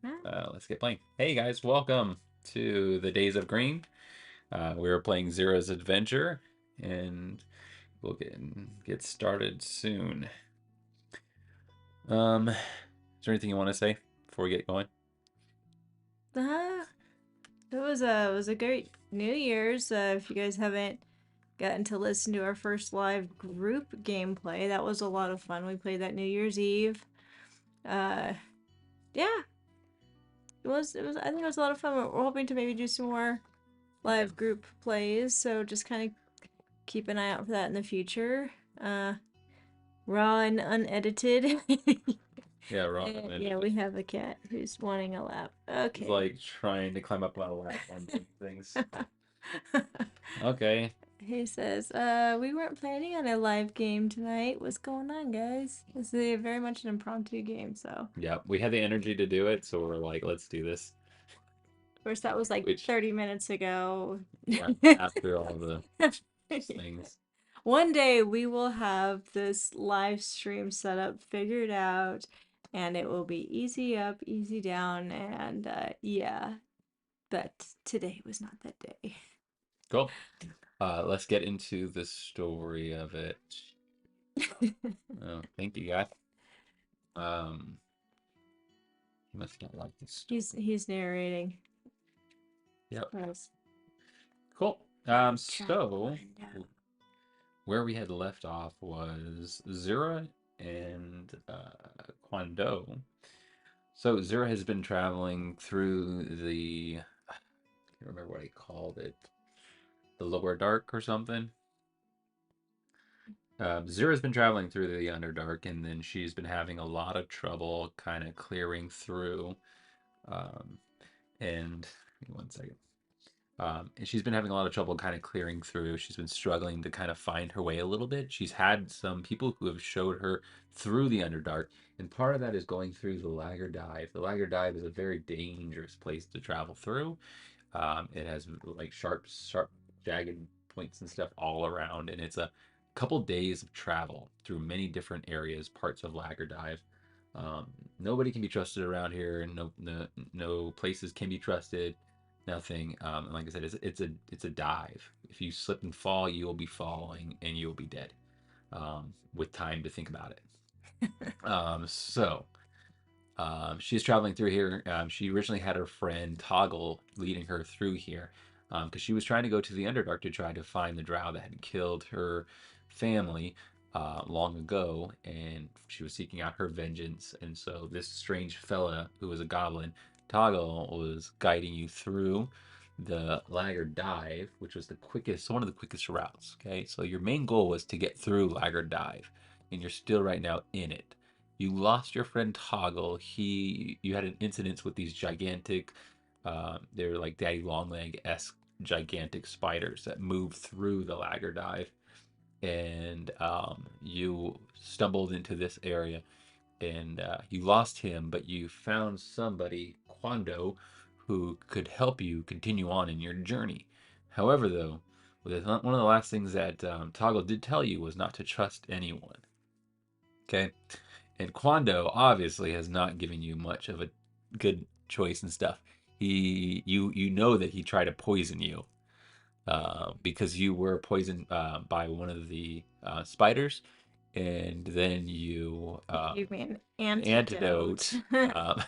Let's get playing. Hey guys, welcome to the Days of Green. We're playing Zira's Adventure, and we'll get started soon. Is there anything you want to say before we get going? Uh, it was a great New Year's. If you guys haven't gotten to listen to our first live group gameplay, that was a lot of fun. We played that New Year's Eve. Uh, yeah, it was. I think it was a lot of fun. We're hoping to maybe do some more live group plays. So just kind of keep an eye out for that in the future. Uh, Raw and unedited. Yeah, wrong. Yeah, we have a cat who's wanting a lap. He's Okay. like trying to climb up my lap on things. Okay. He says, we weren't planning on a live game tonight. What's going on, guys? This is very much an impromptu game, so. Of Yeah, we had the energy to do it, so we're like, let's do this. course, that was like Which, 30 minutes ago. yeah, after all the things. One day we will have this live stream setup figured out, and it will be easy up, easy down, and yeah, but today was not that day. Cool. Let's get into the story of it. Oh, thank you, guys. Um, you must not like this story. He's narrating. Yep. Yes. Cool. Try to So find out. where we had left off was Zira and Kwando. So Zira has been traveling through I can't remember what he called it, the lower dark or something. Zira's been traveling through the Underdark, and then she's been having a lot of trouble kind of clearing through. Um, and give me one second. And she's been having a lot of trouble kind of clearing through. She's been struggling to kind of find her way a little bit. She's had some people who have showed her through the Underdark, and part of that is going through the Lagger Dive. The Lagger Dive is a very dangerous place to travel through. It has like sharp, jagged points and stuff all around, and it's a couple days of travel through many different areas, parts of Lagger Dive. Nobody can be trusted around here, and no places can be trusted. Nothing. And like I said, it's a dive. If you slip and fall, you will be falling, and you will be dead. With time to think about it. So she's traveling through here. She originally had her friend Toggle leading her through here because she was trying to go to the Underdark to try to find the drow that had killed her family long ago, and she was seeking out her vengeance. And so this strange fella who was a goblin, Toggle, was guiding you through the Lager Dive, which was one of the quickest routes. Okay, so your main goal was to get through Lager Dive, and you're still right now in it. You lost your friend Toggle. You had an incident with these gigantic, they're like Daddy Longleg esque gigantic spiders that move through the Lager Dive, and you stumbled into this area, and you lost him, but you found somebody, Kwando, who could help you continue on in your journey. However, though, one of the last things that Toggle did tell you was not to trust anyone. Okay, and Kwando obviously has not given you much of a good choice and stuff. You know that he tried to poison you because you were poisoned by one of the spiders, and then you He gave me an antidote. antidote. Um,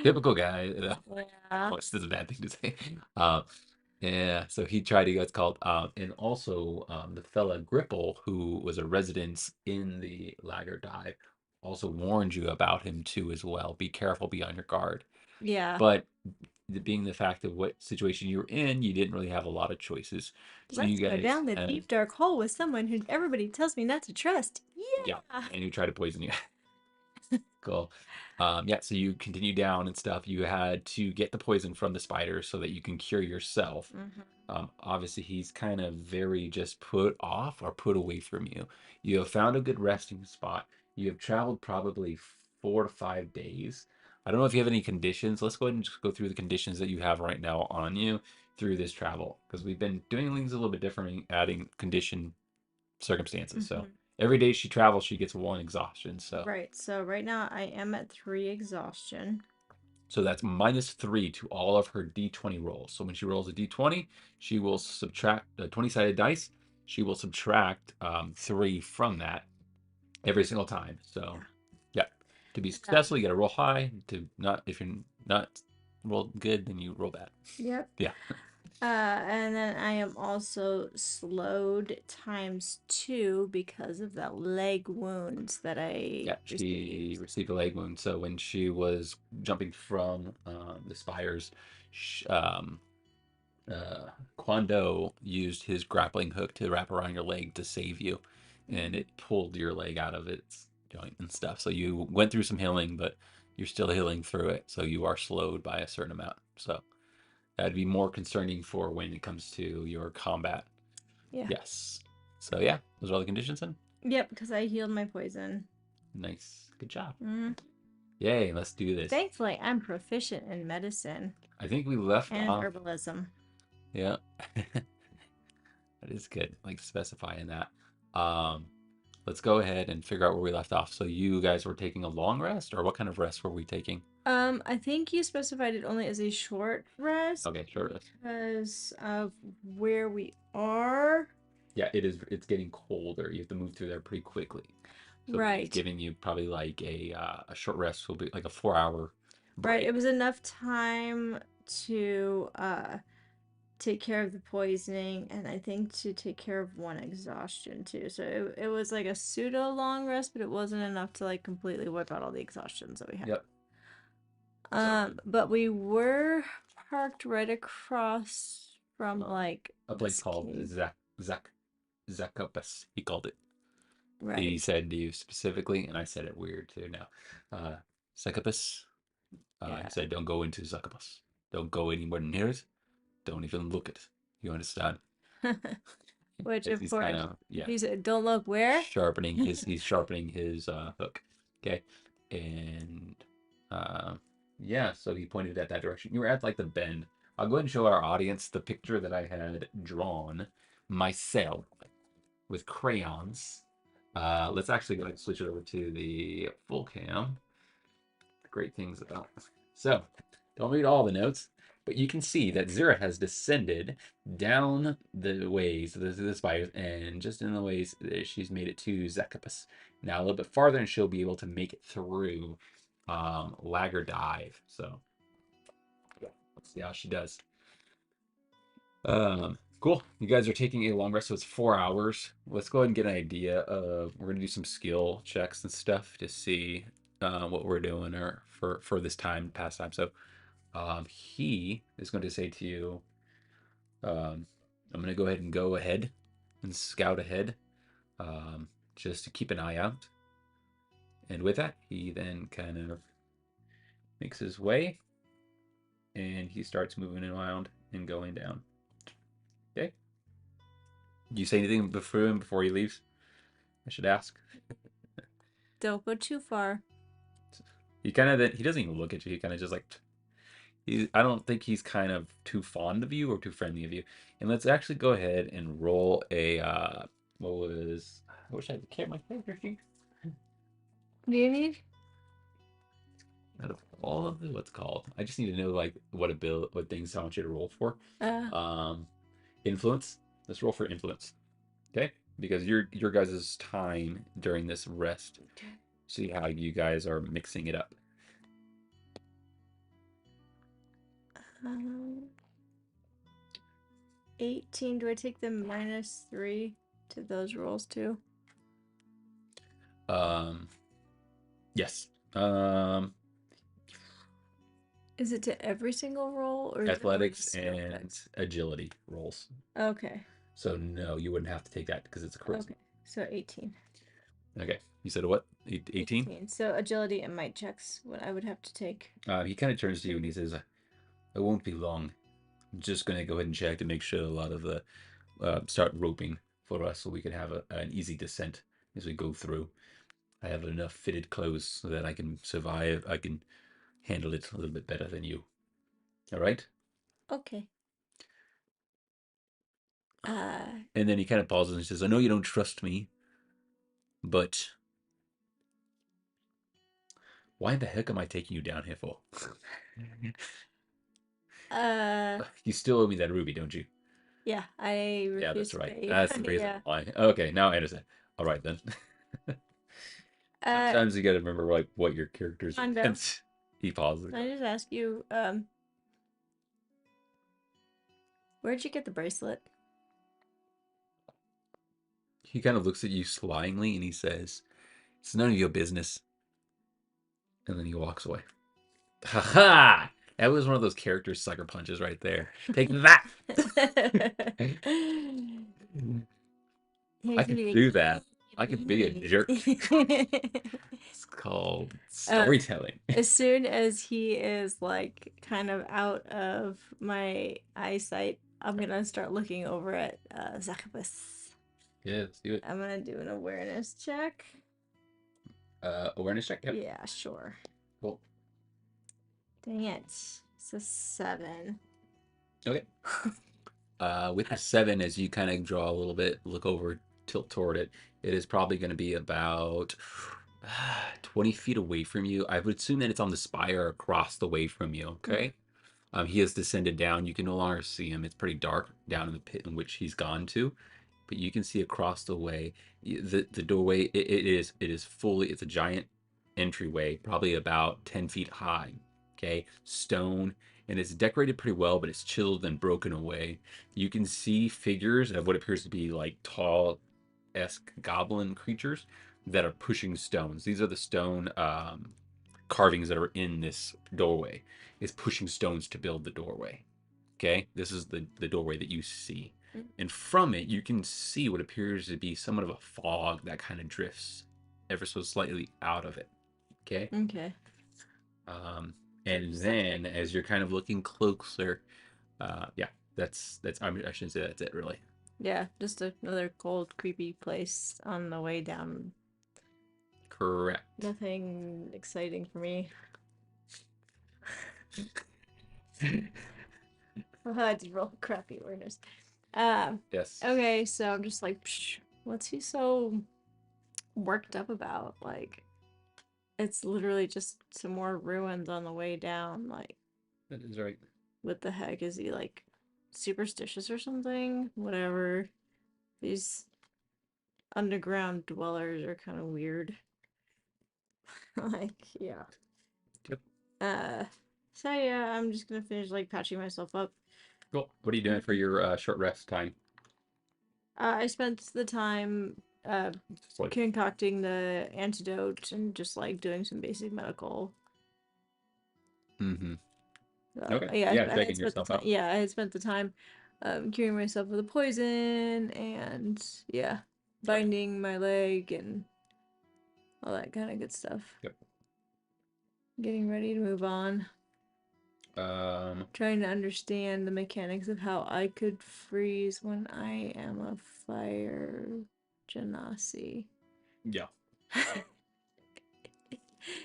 typical guy. Yeah. What's this a bad thing to say? Um, yeah, so he tried to get what's called, and also the fella Gripple, who was a resident in the Lager Dive, also warned you about him too as well. Be careful, be on your guard. Yeah. But being the fact of what situation you were in, you didn't really have a lot of choices. So you Let's go guys down the had, deep dark hole with someone who everybody tells me not to trust. yeah, Yeah. and who tried to poison you. Cool. Yeah, so you continue down and stuff. You had to get the poison from the spider so that you can cure yourself. Hmm. Obviously, he's kind of very just put off or put away from you. You have found a good resting spot. You have traveled probably 4 to 5 days. I don't know if you have any conditions. Let's go ahead and just go through the conditions that you have right now on you through this travel because we've been doing things a little bit different, adding condition circumstances. So Hmm. every day she travels, she gets one exhaustion. So Right. So right now I am at 3 exhaustion. So that's -3 to all of her d20 rolls. So when she rolls a d20, she will subtract the 20-sided dice. She will subtract 3 from that every single time. So, Yeah. yeah, to be Uh, successful, you got to roll high. To not, if you're not roll good, then you roll bad. yep. Yeah, And then I am also slowed times 2 because of the leg wounds that I yeah. She received. received a leg wound. So when she was jumping from the spires, uh, Kwando used his grappling hook to wrap around your leg to save you, and Mm. it pulled your leg out of its joint and stuff. So you went through some healing, but you're still healing through it. So you are slowed by a certain amount. So that'd be more concerning for when it comes to your combat. Yeah. Yes. So yeah, those are all the conditions then. Yep, because I healed my poison. Nice. Good job. Mm. Yay, let's do this. Thankfully, I'm proficient in medicine I think we left and off. herbalism. Yeah. That is good. Like specifying that. Um, let's go ahead and figure out where we left off. So you guys were taking a long rest, or what kind of rest were we taking? I think you specified it only as a short rest Okay, sure. because of where we are. Yeah, it is. It's getting colder. You have to move through there pretty quickly. So it's Right. giving you probably like a short rest will be like a 4 hour Right. It break. was enough time to take care of the poisoning and I think to take care of one exhaustion too. So it was like a pseudo long rest, but it wasn't enough to like completely wipe out all the exhaustions that we had. Yep. So But we were parked right across from uh, like a place this called cave. Zacopus. He called it. He Right. said to you specifically, and I said it weird too now. Zacopus. He Yeah. said, "Don't go into Zacopus. Don't go anywhere near it. Don't even look at it. You understand?" Which As of he's kind course of he said, "Don't look where." he's sharpening his hook. Okay, and uh, yeah, so he pointed at that direction. You were at like the bend. I'll go ahead and show our audience the picture that I had drawn myself with crayons. Let's actually go ahead and switch it over to the full cam. Great things about. So, don't read all the notes, but you can see that Zira has descended down the ways, the spires, and just in the ways she's made it to Zacopus. Now a little bit farther, and she'll be able to make it through Lagger Dive. So, yeah, let's see how she does. Cool. You guys are taking a long rest, so it's 4 hours. Let's go ahead and get an idea of. We're gonna do some skill checks and stuff to see what we're doing or for this time, past time. So, he is going to say to you, I'm going to go ahead and scout ahead, just to keep an eye out. And with that, he then kind of makes his way and he starts moving around and going down. Okay. Do you say anything before he leaves? I should ask. Don't go too far. He kind of he doesn't even look at you. He kind of just like I don't think he's kind of too fond of you or too friendly of you. And let's actually go ahead and roll a what was I wish I had my character sheet. Do you need? Out of all of it, what's called? I just need to know like what things I want you to roll for. Uh, Um, influence. Let's roll for influence. Okay, because your guys' time during this rest. See how you guys are mixing it up. um, 18. Do I take the -3 to those rolls too? Um, yes. Is it to every single roll or is it only to Athletics skill and checks? agility rolls. Okay. So no, you wouldn't have to take that because it's a charisma. Okay. So 18. Okay, you said what? 18? 18. So agility and might checks what I would have to take. He kind of turns to you and he says, "It won't be long. I'm just gonna go ahead and check to make sure a lot of the start roping for us so we can have an easy descent as we go through. I have enough fitted clothes so that I can survive. I can handle it a little bit better than you. All right." Okay. Uh, And then he kind of pauses and says, "I know you don't trust me, but Why the heck am I taking you down here for? Uh, You still owe me that ruby, don't you? yeah, I Yeah, refuse that's to right. pay you. That's the reason Yeah. why. Okay, now I understand. All right then. Uh, Sometimes you gotta remember like what your character's Kwando, against. He pauses the can I card. just ask you, where'd you get the bracelet? He kind of looks at you slyly and he says, "It's none of your business." And then he walks away. Ha ha! That was one of those character sucker punches right there. Take that. I Here's could me do that. I could be a jerk. like It's called um, storytelling. as soon as he is like kind of out of my eyesight, I'm gonna start looking over at Zacchaeus. Yeah, let's do it. I'm gonna do an awareness check. Awareness check. Yep. Yeah, sure. Cool. Dang it. It's a 7. Okay. With the 7, as you kind of draw a little bit, look over, tilt toward it, it is probably going to be about 20 feet away from you. I would assume that it's on the spire across the way from you. Mm, Okay. He has descended down. You can no longer see him. It's pretty dark down in the pit in which he's gone to, but you can see across the way. The doorway. It is fully. It's a giant entryway, probably about 10 feet high. Okay, stone, and it's decorated pretty well, but it's chilled and broken away. You can see figures of what appears to be like tall esque goblin creatures that are pushing stones. These are the stone carvings that are in this doorway. Is pushing stones to build the doorway. Okay, this is the doorway that you see, and from it you can see what appears to be somewhat of a fog that kind of drifts ever so slightly out of it. Okay, okay. um, and then as you're kind of looking closer, yeah, I shouldn't say that's it really. Yeah, just another cold, creepy place on the way down. Correct. Nothing exciting for me. I did roll crappy awareness. Yes. Okay, so I'm just like, psh, what's he so worked up about? Like, it's literally just some more ruins on the way down. Like, That is right. what the heck? Is he like superstitious or something? Whatever. These underground dwellers are kind of weird. Like, yeah. Yep. Uh, so yeah, I'm just gonna finish like patching myself up. Cool. What are you doing for your short rest time? I spent the time Just like. concocting the antidote and just like doing some basic medical. Mm-hmm. Okay. Yeah, Yeah, I had checking spent the yourself time. out. Yeah, I had spent the time curing myself of the poison and yeah, Okay. binding my leg and all that kind of good stuff. Yep. Getting ready to move on. Um. Trying to understand the mechanics of how I could freeze when I am a fire genasi. Yeah.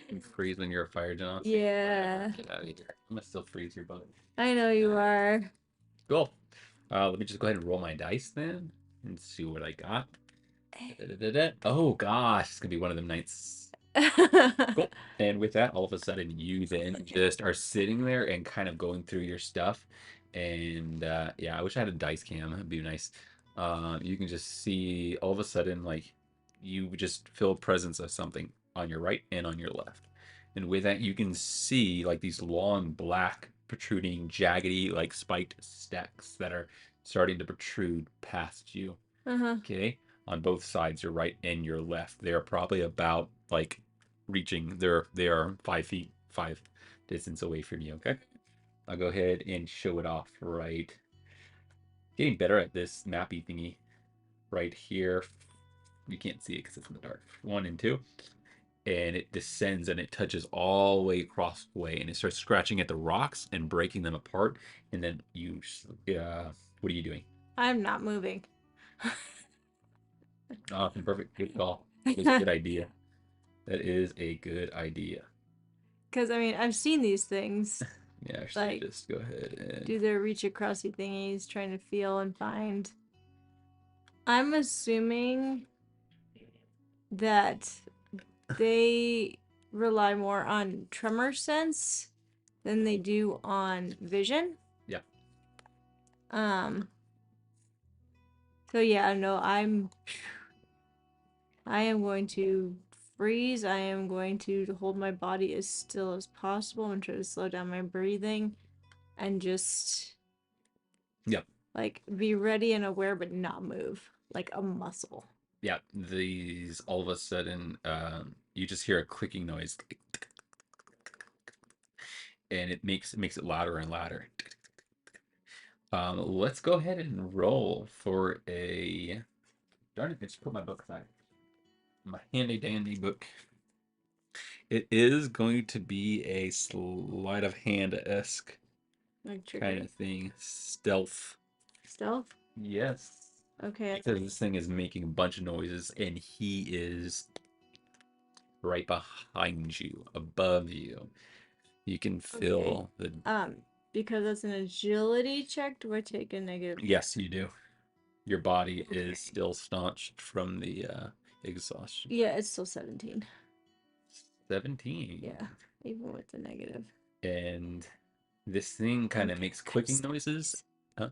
You freeze when you're a fire genasi. Whatever. Yeah, Get out of here. I'm gonna still freeze your butt. I know you Alright. are. Cool. Let me just go ahead and roll my dice then and see what I got. Da-da-da-da. Oh gosh, it's gonna be one of them nights. Cool. And with that, all of a sudden, you then just are sitting there and kind of going through your stuff. And yeah, I wish I had a dice cam. It'd be nice. You can just see all of a sudden, like, you just feel presence of something on your right and on your left. And with that, you can see like these long, black, protruding, jaggedy, like spiked stacks that are starting to protrude past you. Uh-huh. Okay, on both sides, your right and your left. They are probably about like reaching. They are 5 feet five distance away from you. Okay, I'll go ahead and show it off right. Getting better at this mappy thingy right here. You can't see it because it's in the dark. 1 and 2, and it descends and it touches all the way across the way, and it starts scratching at the rocks and breaking them apart. And then what are you doing? I'm not moving. Awesome, perfect, good call. That is a good idea. That is a good idea. Because, I mean, I've seen these things, Yeah, actually, like, just go ahead and do their reach acrossy thingies, trying to feel and find. I'm assuming that they rely more on tremor sense than they do on vision. Yeah. Um, so yeah, no, I am going to freeze. I am going to hold my body as still as possible and try to slow down my breathing and just Yep. like be ready and aware but not move like a muscle. Yeah. These all of a sudden, you just hear a clicking noise, and it makes it louder and louder. Let's go ahead and roll for a. Darn it! I just put my book aside. My handy dandy book. It is going to be a sleight of hand esque Like kind trickery. of thing. Stealth. Stealth? Yes. Okay. Because this thing is making a bunch of noises and he is right behind you, above you. You can Okay. feel the. Um, because it's an agility check, do I take a negative? Yes, you do. Your body is Okay. still staunched from the exhaustion. Yeah, it's still 17. 17. Yeah, even with the negative. And this thing I'm kind of makes very clicking stealthy. noises. Huh?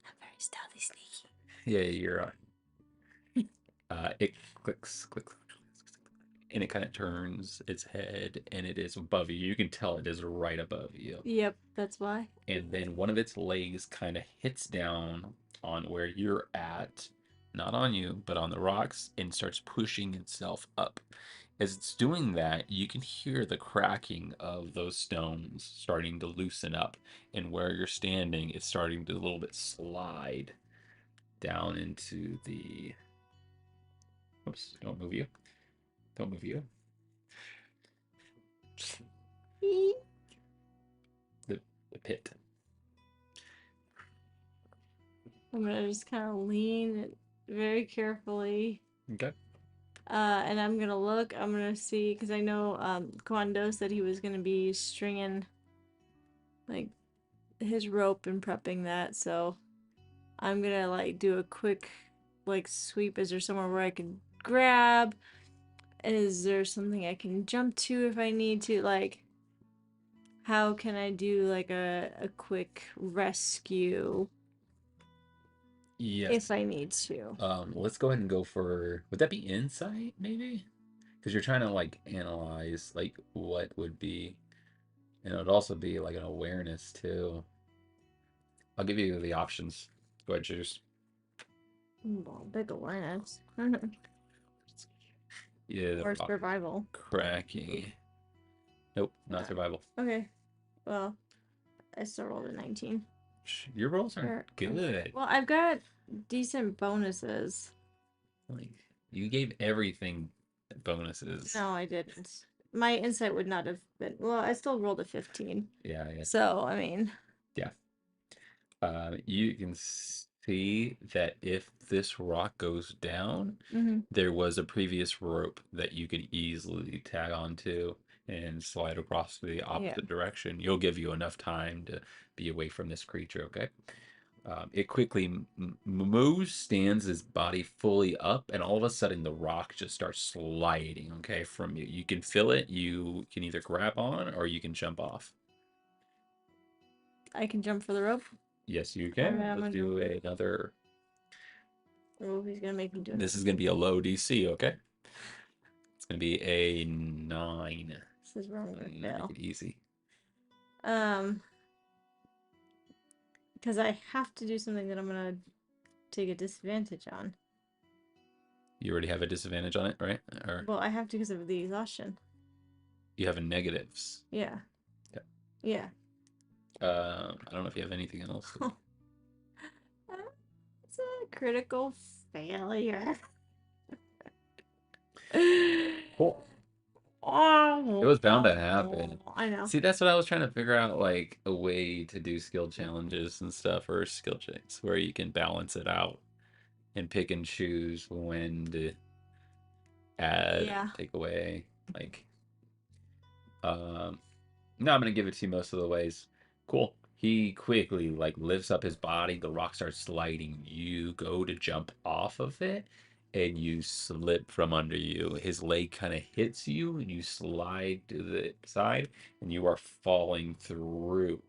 I'm very stealthy sneaky. Yeah, you're it clicks, and it kind of turns its head, and it is above you. You can tell it is right above you. Yep, that's why. And then one of its legs kind of hits down on where you're at, not on you, but on the rocks, and starts pushing itself up. As it's doing that, you can hear the cracking of those stones starting to loosen up, and where you're standing, it's starting to a little bit slide down into the. Oops! Don't move you. Don't move you. The the pit. I'm gonna just kind of lean it very carefully. Okay. And I'm gonna look. I'm gonna see because I know Kwando said he was gonna be stringing like his rope and prepping that. So I'm gonna like do a quick like sweep. Is there somewhere where I can grab? Is there something I can jump to if I need to? Like, how can I do like a quick rescue if Yes. I need to? Let's go ahead and go for. Would that be insight, maybe? Because you're trying to like analyze like what would be, and it would also be like an awareness too. I'll give you the options. Go ahead, choose. Well, big awareness. Yeah, the Or rock survival. cracking. Nope, not survival. Okay. Well, I still rolled a 19. Your rolls aren't Okay. good. Well, I've got decent bonuses. Like you gave everything bonuses. No, I didn't. My insight would not have been. Well, I still rolled a 15. Yeah, yeah, So, I mean, yeah. You can see that if this rock goes down, mhm. there was a previous rope that you could easily tag onto and slide across to the Yeah. opposite direction. You'll give you enough time to be away from this creature, okay? It quickly moves, stands its body fully up, and all of a sudden the rock just starts sliding, okay, from you. You can feel it. You can either grab on or you can jump off. I can jump for the rope. Yes, you Alright, can. I'm Let's gonna jump do for it. another. Oh, he's gonna make me do This another is going to save. be a low DC, okay? It's going to be a 9. This is where I'm gonna Make fail. it easy. Um, because I have to do something that I'm gonna take a disadvantage on. You already have a disadvantage on it, right? Or Well, I have to because of the exhaustion. you have a negatives. Yeah. Yeah. Yeah. I don't know if you have anything else. It's a critical failure. Cool. It Oh, was bound to happen. I know. See, that's what I was trying to figure out, like a way to do skill challenges and stuff, or skill checks where you can balance it out and pick and choose when to add or Yeah. take away. Like, um, no, I'm gonna give it to you most of the ways. Cool. He quickly like lifts up his body. The rock starts sliding. You go to jump off of it, and you slip from under you. His leg kind of hits you, and you slide to the side, and you are falling through.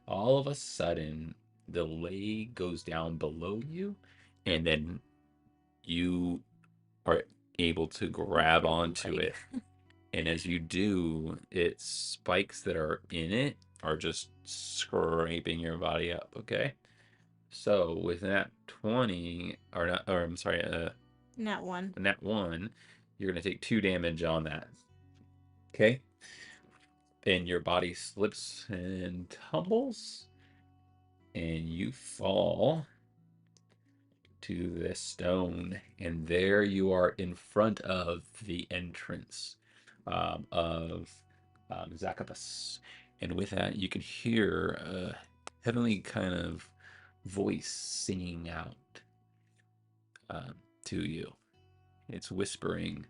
All of a sudden, the leg goes down below you, and then you are able to grab Crazy onto leg. it. And as you do, its spikes that are in it are just scraping your body up, okay? So with that 20, or not, or I'm sorry, Not one. nat 1, you're going to take 2 damage on that. Okay? And your body slips and tumbles, and you fall to this stone. And there you are in front of the entrance of Zacchaeus. And with that, you can hear a heavenly kind of voice singing out um, to you. It's whispering,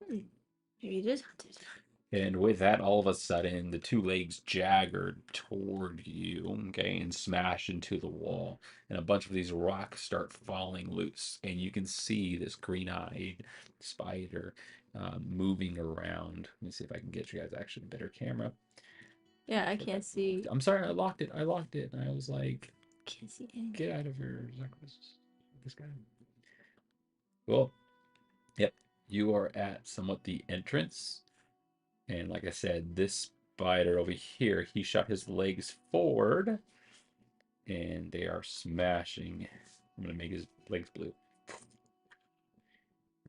Hmm. Maybe it is haunted. and with that, all of a sudden, the 2 legs jaggered toward you, okay, and smash into the wall. And a bunch of these rocks start falling loose. And you can see this green eyed spider moving around. Let me see if I can get you guys actually a better camera. Yeah, I can't see. I'm sorry, I locked it. I locked it. And I was like, Can't see anything. get out of here, this guy. Cool. Yep. You are at somewhat the entrance. And like I said, this spider over here, he shot his legs forward and they are smashing. I'm going to make his legs blue.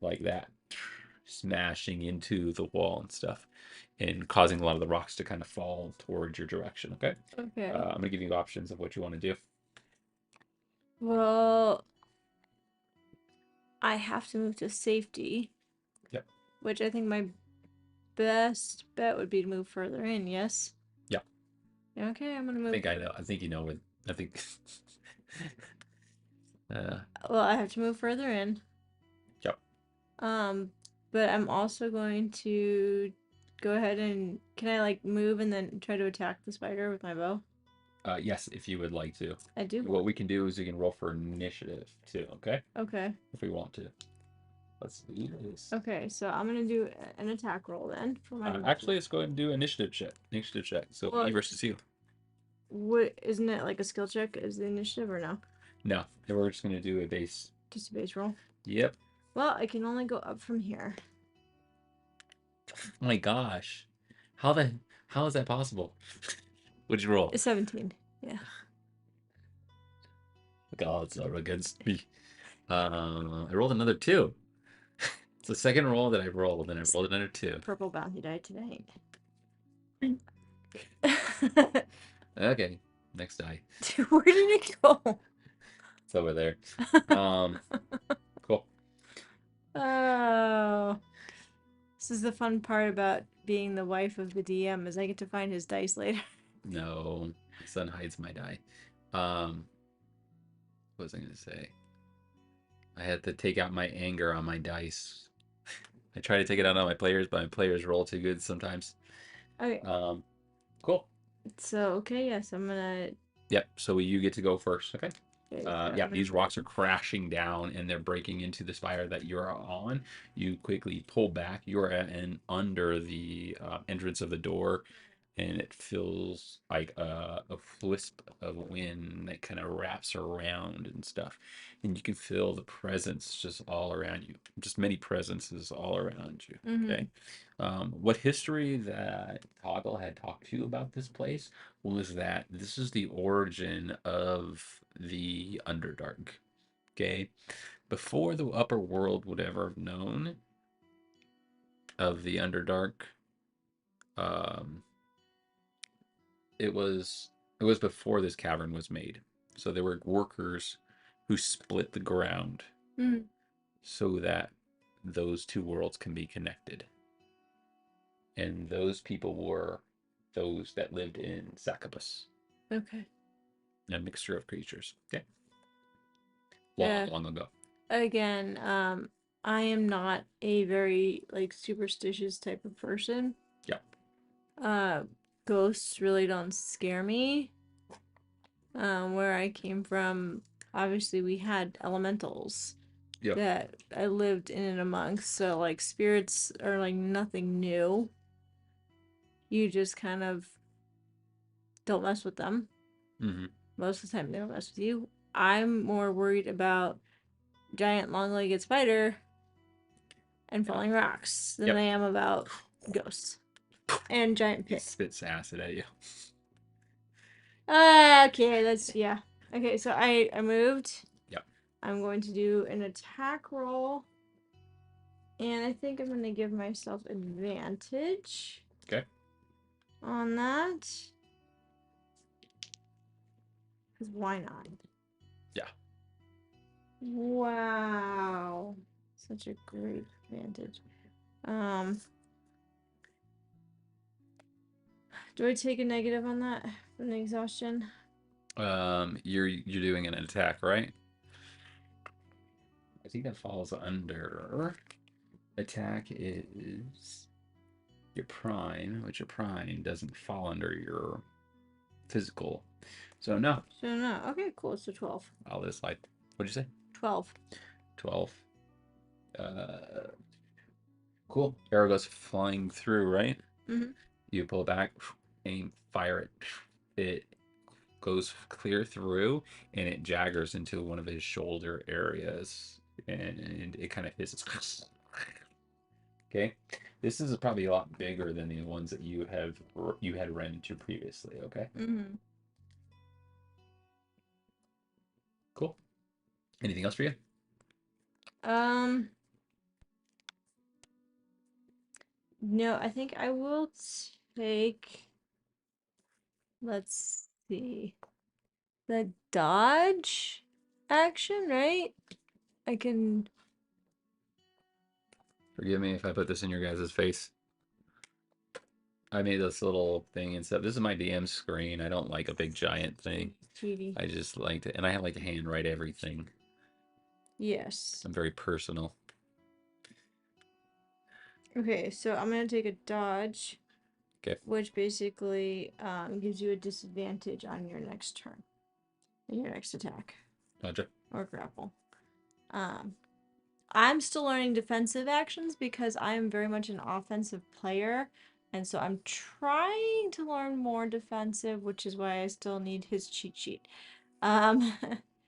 Like that. Smashing into the wall and stuff and causing a lot of the rocks to kind of fall towards your direction. Okay. Okay. I'm going to give you options of what you want to do. Well, I have to move to safety. Yep. Which I think my best bet would be to move further in, yes? Yep. Okay, I'm gonna I move. think I know. I think you know what. I think. uh, Well, I have to move further in. yep. Um, but I'm also going to go ahead and can I like move and then try to attack the spider with my bow? Yes, if you would like to. I do What want. we can do is we can roll for initiative too, okay? Okay. If we want to. Let's do this. Okay, so I'm gonna do an attack roll then for my. Actually, let's go ahead and do initiative check. Initiative check. So Well, me versus you. what isn't it like a skill check? Is the initiative or no? No, we're just gonna do a base. Just a base roll. Yep. Well, I can only go up from here. Oh my gosh, how the how is that possible? What'd you roll? It's 17. Yeah. God's are against me. I rolled another 2. It's the second roll that I rolled, and I rolled another 2. Purple bounty die today. Okay, next die. Where did it go? It's over there. Um, cool. Oh, this is the fun part about being the wife of the DM is I get to find his dice later. No, the sun hides my die. What was I gonna say? I had to take out my anger on my dice. I try to take it out on my players, but my players roll too good sometimes. Okay, Cool. so okay, yes, I'm gonna. Yep. So you get to go first. Okay. Okay, so Yeah, these rocks are crashing down and they're breaking into the spire that you're on. You quickly pull back. You're at and under the entrance of the door, and it feels like a wisp of wind that kind of wraps around and stuff. And you can feel the presence just all around you, just many presences all around you. Okay. What history that Toggle had talked to you about this place was that this is the origin of the Underdark. Okay. Before the upper world would ever have known of the Underdark, um, it was before this cavern was made. So there were workers who split the ground Mm, so that those two worlds can be connected. And those people were those that lived in Zacchaeus, okay. a mixture of creatures. Okay. Long, Yeah. long ago. Again, I am not a very like superstitious type of person. Yep. Uh, Ghosts really don't scare me. Where I came from, obviously we had elementals Yep. that I lived in and amongst. So like spirits are like nothing new. You just kind of don't mess with them. Mm-hmm. Most of the time they don't mess with you. I'm more worried about giant long-legged spider and Yeah. falling rocks than I Yep. am about ghosts and giant He pit. spits acid at you. Okay, that's yeah. Okay, so I moved. Yep. I'm going to do an attack roll, and I think I'm gonna give myself advantage Okay. on that. Cause why not? Yeah. Wow, such a great advantage. Um, do I take a negative on that from the exhaustion? You're doing an attack, right? I think that falls under attack is your prime, which your prime doesn't fall under your physical. So no, So no. Okay, cool. So 12. I'll just like what'd you say? 12. 12. Uh cool. Arrow goes flying through, right? Mm-hmm. You pull back, aim, fire it. It goes clear through and it jaggers into one of his shoulder areas and it kind of hisses. Okay, this is probably a lot bigger than the ones that you had run into previously. Okay, Mm-hmm. cool. Anything else for you? Um, no, I think I will take, let's see, the dodge action, right? I can, Forgive me if I put this in your guys' face. I made this little thing and stuff. This is my DM screen. I don't like a big giant thing. cheaty. I just like to, and I like to handwrite everything. Yes. I'm very personal. Okay, so I'm gonna take a dodge, Okay, which basically gives you a disadvantage on your next turn, your next attack gotcha. or grapple. Um, I'm still learning defensive actions because I am very much an offensive player. And so I'm trying to learn more defensive, which is why I still need his cheat sheet. Um,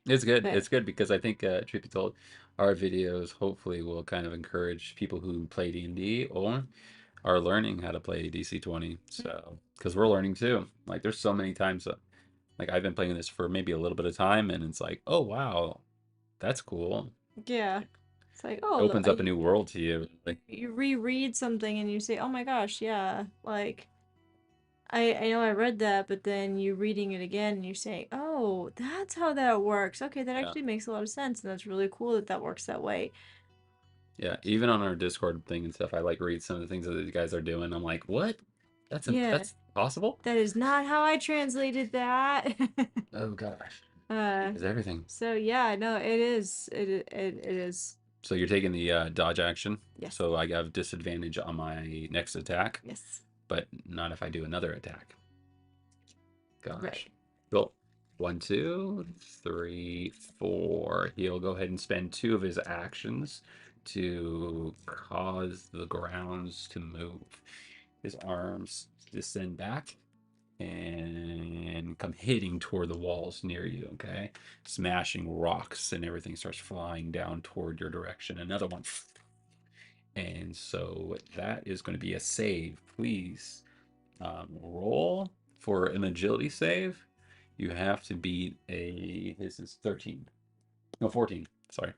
It's good. but It's good because I think, truth be told, our videos hopefully will kind of encourage people who play D&D or are learning how to play DC 20. So, because we're learning too. Like, there's so many times that, like, I've been playing this for maybe a little bit of time, and it's like, oh wow, that's cool. yeah, Like, it's like, it oh, opens up a new world to you. Like, you reread something and you say, oh my gosh, yeah, like I know I read that, but then you reading it again and you say, oh, that's how that works. Okay, that yeah, actually makes a lot of sense, and that's really cool that that works that way. yeah. Even on our Discord thing and stuff, I like read some of the things that these guys are doing. I'm like, what? Yeah, That's possible? that is not how I translated that. Oh gosh, uh, is everything. so yeah, no, it is. It is. So you're taking the dodge action. Yes. So I have disadvantage on my next attack, Yes. but not if I do another attack. Right. Gosh. Cool. One, two, three, four. He'll go ahead and spend two of his actions to cause the grounds to move. His arms descend back and come hitting toward the walls near you, okay? Smashing rocks and everything starts flying down toward your direction. Another one. And so that is going to be a save. Please roll for an agility save. You have to beat a, this is 13. No, 14. Sorry.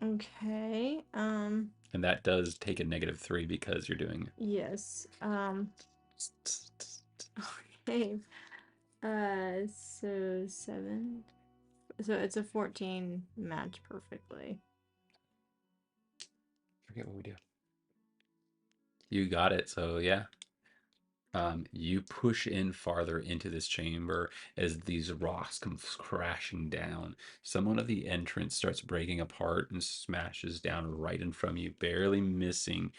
Okay. And that does take a -3 because you're doing. Yes. Okay. So 7. So it's a 14 match perfectly. Forget what we do. You got it. So yeah. You push in farther into this chamber as these rocks come crashing down. Someone of the entrance starts breaking apart and smashes down right in front of you, barely missing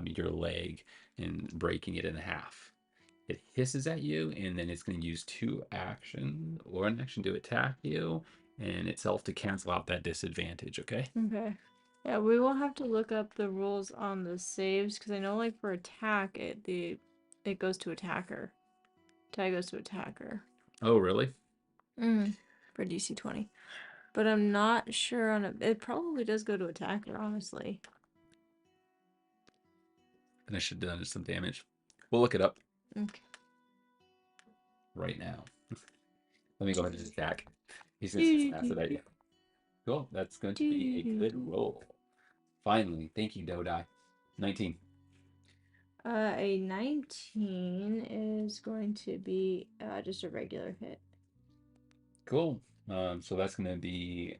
your leg and breaking it in half. It hisses at you, and then it's going to use two action or an action to attack you, and itself to cancel out that disadvantage. Okay. Okay. Yeah, we will have to look up the rules on the saves because I know, like for attack, it goes to attacker. Tag goes to attacker. Oh, really? For DC 20, but I'm not sure on it. It probably does go to attacker, honestly. And I should have done some damage. We'll look it up Okay. right now. Let me go ahead and attack. He's going to Do, smash do, it at you. Cool. That's going to do, be do, a do, good do. roll. Finally. Thank you, Dodai. 19. A 19 is going to be just a regular hit. Cool. So that's going to be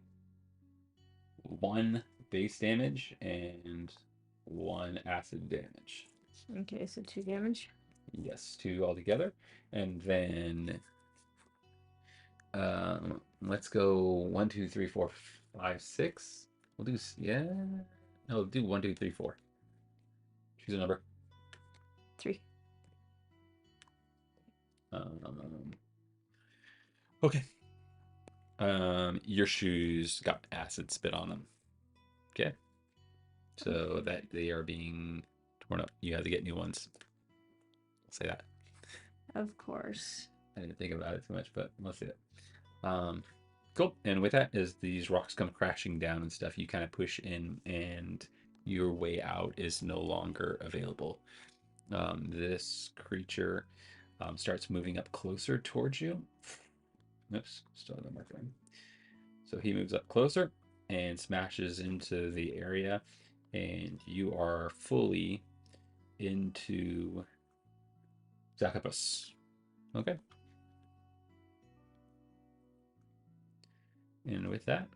1 base damage and 1 acid damage. Okay, so 2 damage. Yes, 2 altogether. And then let's go 1, 2, 3, 4, 5, 6. We'll do, yeah. No, we'll do 1, 2, 3, 4. Choose a number. 3. Um, okay. Your shoes got acid spit on them. Okay. So Okay. that they are being torn up. You have to get new ones. I'll say that. Of course. I didn't think about it too much, but let's see it. Cool. And with that, as these rocks come crashing down and stuff, you kind of push in, and your way out is no longer available. This creature starts moving up closer towards you. Oops, still no more thing. So he moves up closer and smashes into the area, and you are fully into Zacchaeus. Okay. And with that,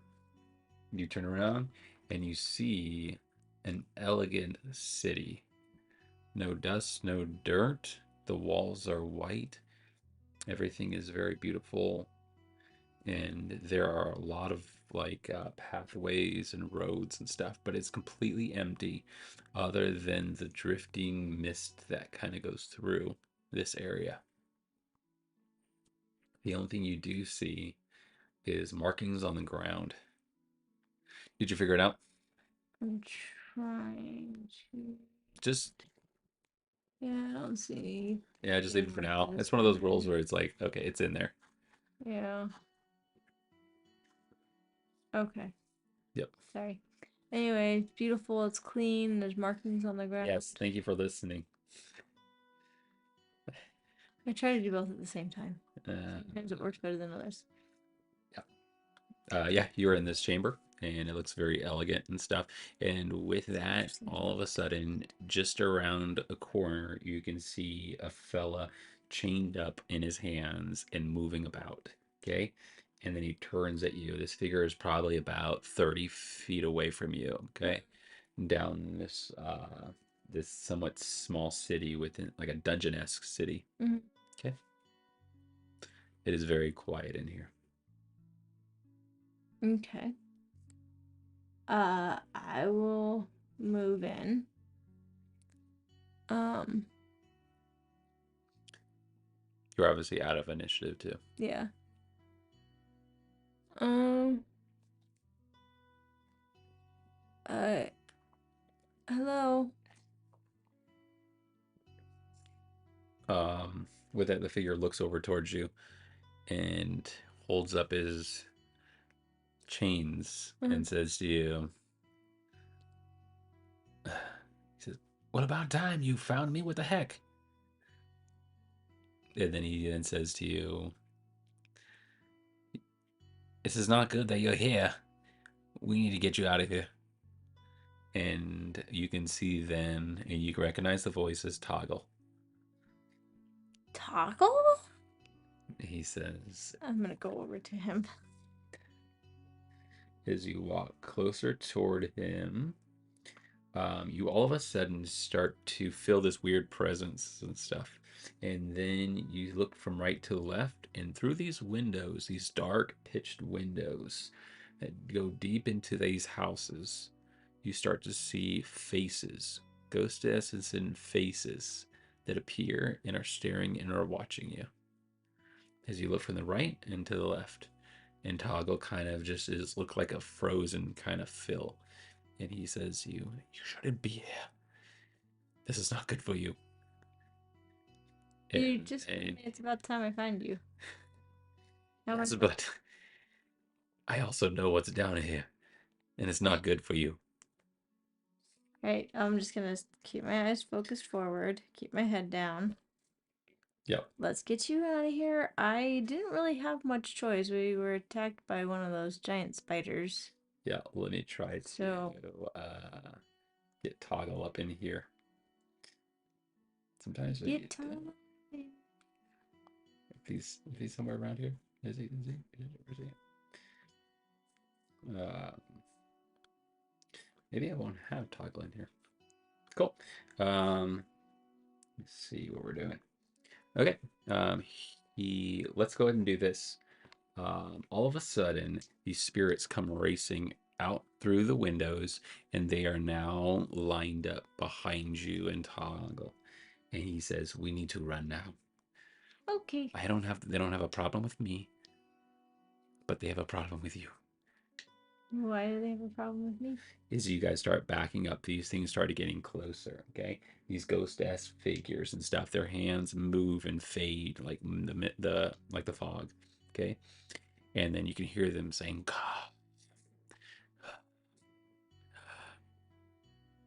you turn around and you see an elegant city. No dust, no dirt. The walls are white. Everything is very beautiful. And there are a lot of pathways and roads and stuff, but it's completely empty other than the drifting mist that kind of goes through this area. The only thing you do see is markings on the ground. Did you figure it out? I'm trying to. Just Yeah, I don't see Yeah, just leave it anything for like now. this It's one of those one. rolls where it's like, okay, it's in there. Yeah. Okay. Yep. Sorry. Anyway, it's beautiful. It's clean. There's markings on the ground. Yes, thank you for listening. I try to do both at the same time. Uh, Sometimes it works better than others. yeah, you're in this chamber, and it looks very elegant and stuff. And with that, Interesting. all of a sudden, just around a corner, you can see a fella chained up in his hands and moving about. Okay. And then he turns at you. This figure is probably about 30 feet away from you. Okay. Down this somewhat small city within like a dungeon-esque city. Mm-hmm. Okay. It is very quiet in here. Okay. I will move in. Um, You're obviously out of initiative too. yeah. Um, uh, hello. With that, the figure looks over towards you and holds up his chains Mhm. and says to you, he says, "What about time you found me? What the heck?" And then he then says to you, "This is not good that you're here. We need to get you out of here." And you can see then, and you can recognize the voice as Toggle. Toggle? He says, I'm gonna go over to him. as you walk closer toward him, you all of a sudden start to feel this weird presence and stuff. And then you look from right to left, and through these windows, these dark, pitched windows that go deep into these houses, you start to see faces, ghost essence and faces that appear and are staring and are watching you as you look from the right and to the left. And Toggle kind of just is look like a frozen kind of fill. And he says, you shouldn't be here. This is not good for you. You And, just told and me it's about time I find you. How am I yes, supposed but I also know what's down here, and it's not good for you. Right, I'm just gonna keep my eyes focused forward, keep my head down. Yep. Let's get you out of here. I didn't really have much choice. We were attacked by one of those giant spiders. Yeah, let me try So, to get Toggle up in here. Sometimes we get get time. if he's somewhere around here. Is he? Where's he? Maybe I won't have Toggle in here. Cool. Let's see what we're doing. Okay. Let's go ahead and do this. All of a sudden, these spirits come racing out through the windows, and they are now lined up behind you and Toggle. And he says, "We need to run now. Okay. They don't have a problem with me, but they have a problem with you." Why do they have a problem with me? As you guys start backing up, these things started getting closer. Okay, these ghost-esque figures and stuff. Their hands move and fade like the fog. Okay, and then you can hear them saying, "God."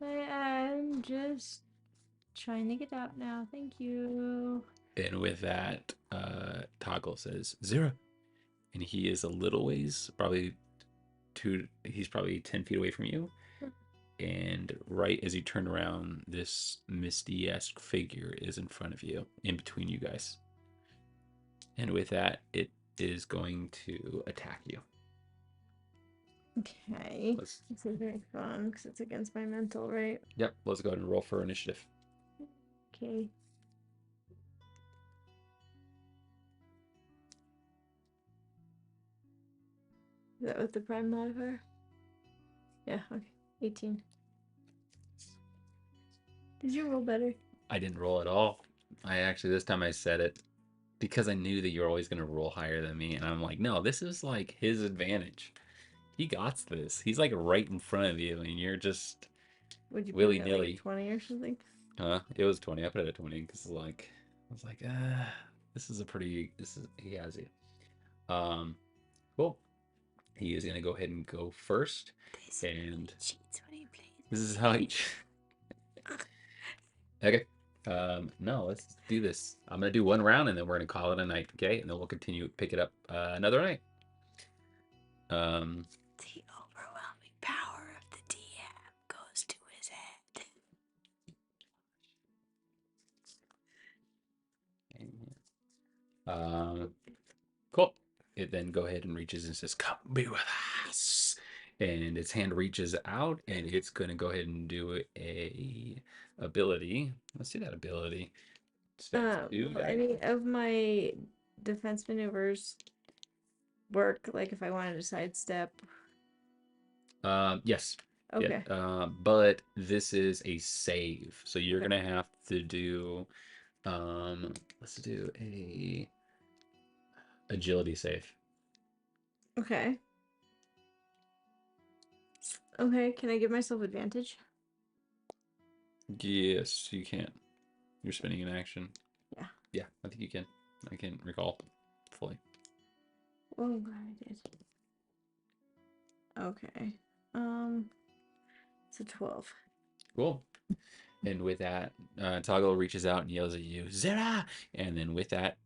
I'm just trying to get out now. Thank you. And with that, Toggle says, "Zira," and he is a little ways, probably he's probably 10 feet away from you. And right as you turn around, this misty-esque figure is in front of you, in between you guys. And with that, it is going to attack you. Okay. Let's This is very fun because it's against my mental, right? Yep, let's go ahead and roll for initiative. Okay. Is that with the prime modifier? Yeah, okay. 18. Did you roll better? I didn't roll at all. I actually this time I said it because I knew that you're always going to roll higher than me, and I'm like, no, this is like his advantage. He got this. He's like right in front of you, and you're just Would you put willy it at like nilly. 20 or something? It was 20. I put it at 20 because like I was like, this is a pretty. This is he has you. Cool. He is gonna go ahead and go first, This is how he and cheats when he plays. this is how he. Okay. No, let's do this. I'm gonna do one round, and then we're gonna call it a night. Okay, and then we'll continue pick it up another night. Um, The overwhelming power of the DM goes to his head. cool. It then go ahead and reaches and says, "Come be with us." And its hand reaches out, and it's gonna go ahead and do a ability. Let's do that ability. Stats two Will die. any of my defense maneuvers work? Like if I wanted to sidestep? Yes. Yeah. Okay. But this is a save, so you're Okay. gonna have to do. Let's do a agility save. Okay. Okay. Can I give myself advantage? Yes, you can. You're spending an action. Yeah. Yeah, I think you can. I can't recall fully. Oh, God, I did. Okay. It's a 12. Cool. And with that, Toggle reaches out and yells at you, "Zera!" And then with that,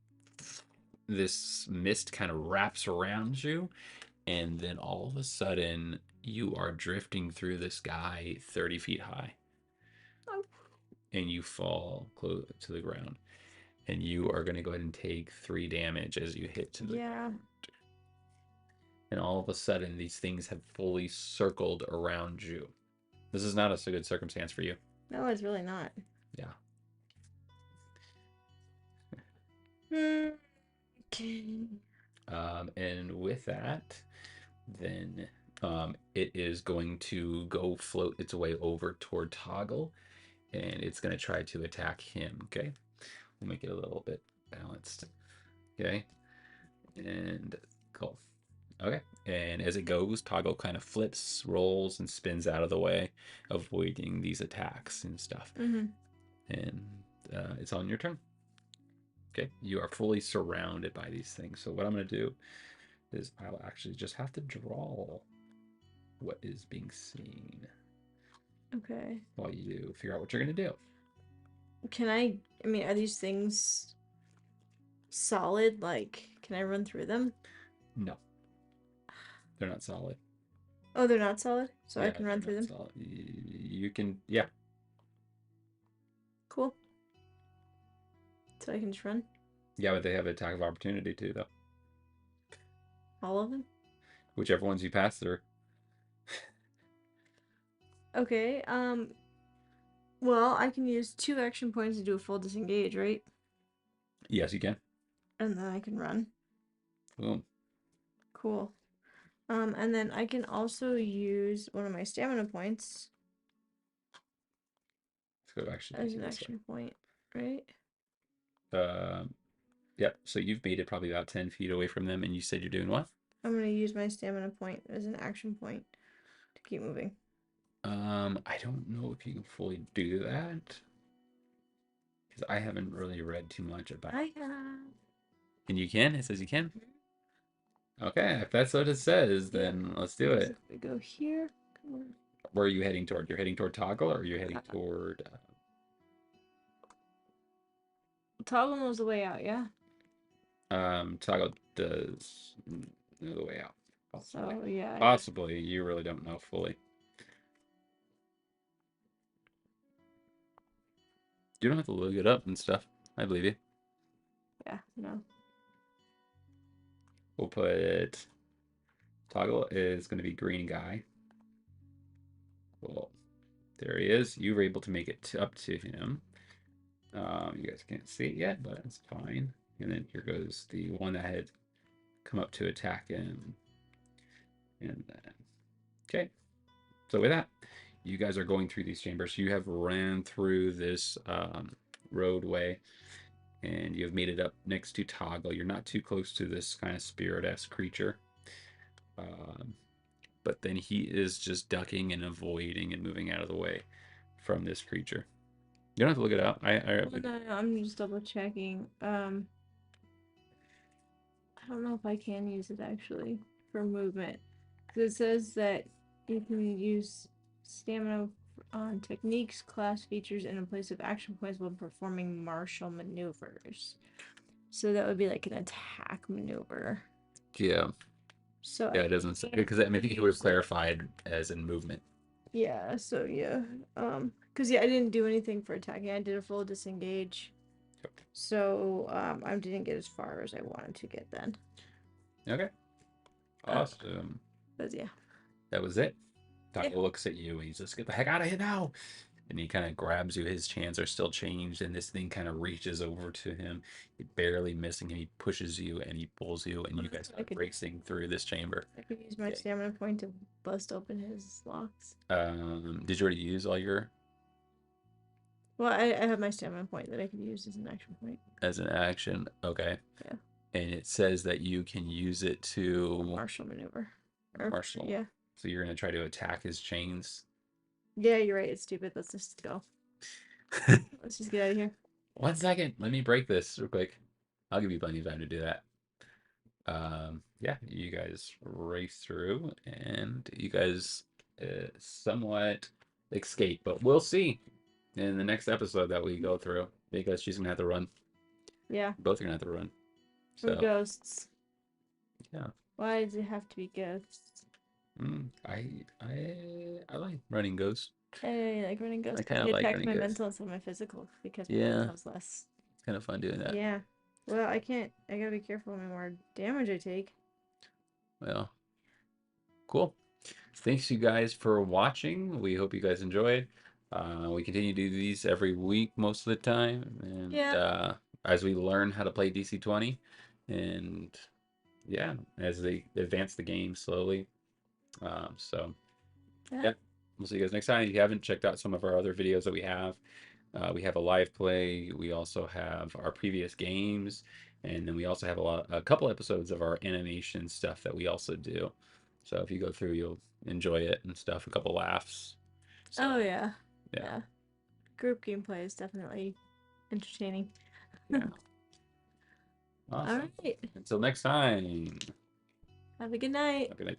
this mist kind of wraps around you, and then all of a sudden, you are drifting through the sky 30 feet high, Oh. and you fall close to the ground. And you are going to go ahead and take 3 damage as you hit to the Yeah. ground. And all of a sudden, these things have fully circled around you. This is not a good circumstance for you. No, it's really not. Yeah. Okay. And with that, then it is going to go float its way over toward Toggle, and it's going to try to attack him. Okay. We'll make it a little bit balanced. Okay, and cool. Okay, and as it goes, Toggle kind of flips, rolls, and spins out of the way, avoiding these attacks and stuff. Mm-hmm. And it's on your turn. Okay, you are fully surrounded by these things. So what I'm going to do is I'll actually just have to draw what is being seen Okay. while you figure out what you're going to do. Can I mean, are these things solid? Like, can I run through them? No, they're not solid. Oh, they're not solid? So I Yeah, can they're run through not them? solid. You can, yeah, Cool. So I can just run? yeah, but they have attack of opportunity too, though. All of them? Whichever ones you pass through. Okay, well, I can use 2 action points to do a full disengage, right? Yes, you can. And then I can run. Boom. Cool. And then I can also use one of my stamina points Let's go actually as make it an this way. action point, right? Yep. So you've made it probably about 10 feet away from them, and you said you're doing what? I'm gonna use my stamina point as an action point to keep moving. I don't know if you can fully do that because I haven't really read too much about. I have. And you can? It says you can. Okay, if that's what it says, Yeah. then let's do Because it. if we go here, come on. Where are you heading toward? You're heading toward Toggle, or you're heading toward? Toggle knows the way out, yeah? Toggle does know the way out. Possibly. So, yeah. Possibly. You really don't know fully. You don't have to look it up and stuff. I believe you. Yeah, no. We'll put Toggle is going to be green guy. Cool. There he is. You were able to make it up to him. You guys can't see it yet, but it's fine. And then here goes the one that had come up to attack him. And then, okay. So with that, you guys are going through these chambers. You have ran through this roadway, and you have made it up next to Toggle. You're not too close to this kind of spirit-esque creature. But then he is just ducking and avoiding and moving out of the way from this creature. You don't have to look it up. No, I'm just double checking. I don't know if I can use it actually for movement. Because it says that you can use stamina on techniques, class features, and in place of action points when performing martial maneuvers. So that would be like an attack maneuver. Yeah. So Yeah, I it doesn't say can't because I think it would have use it. clarified as in movement. Yeah, so yeah. Because yeah, I didn't do anything for attacking. I did a full disengage. So I didn't get as far as I wanted to get then. Okay. Awesome. But yeah. That was it. Yeah. Taco looks at you and he's just, get the heck out of here now. And he kind of grabs you. His hands are still changed, and this thing kind of reaches over to him, barely missing him. He pushes you and he pulls you, and you guys I are could racing through this chamber. I could use my Okay. stamina point to bust open his locks. Did you already use all your Well, I have my stamina point that I could use as an action point. as an action? Okay. Yeah. And it says that you can use it to Martial maneuver. martial. Yeah. So you're gonna try to attack his chains. Yeah, you're right. It's stupid. Let's just go. Let's just get out of here. 1 second. Let me break this real quick. I'll give you plenty of time to do that. Yeah, you guys race through, and you guys somewhat escape, but we'll see in the next episode that we go through because she's gonna have to run. Yeah. Both are gonna have to run. We're So ghosts. yeah. Why does it have to be ghosts? I like running ghosts. Hey, like running ghosts. I kind of It like attacks running my ghosts. mental instead of my physical because my Yeah, mental's less. it's kind of fun doing that. Yeah. Well, I can't. I gotta be careful how more damage I take. Well, cool. Thanks you guys for watching. We hope you guys enjoyed. We continue to do these every week most of the time, and Yeah. as we learn how to play DC-20, and yeah, as they advance the game slowly. So yeah, we'll see you guys next time. If you haven't checked out some of our other videos that we have, We have a live play. We also have our previous games, and then we also have a couple episodes of our animation stuff that we also do. So if you go through, you'll enjoy it and stuff. A couple laughs. Oh So yeah, yeah, yeah. Group gameplay is definitely entertaining. yeah, All awesome. right. Until next time. Have a good night. Have a good night.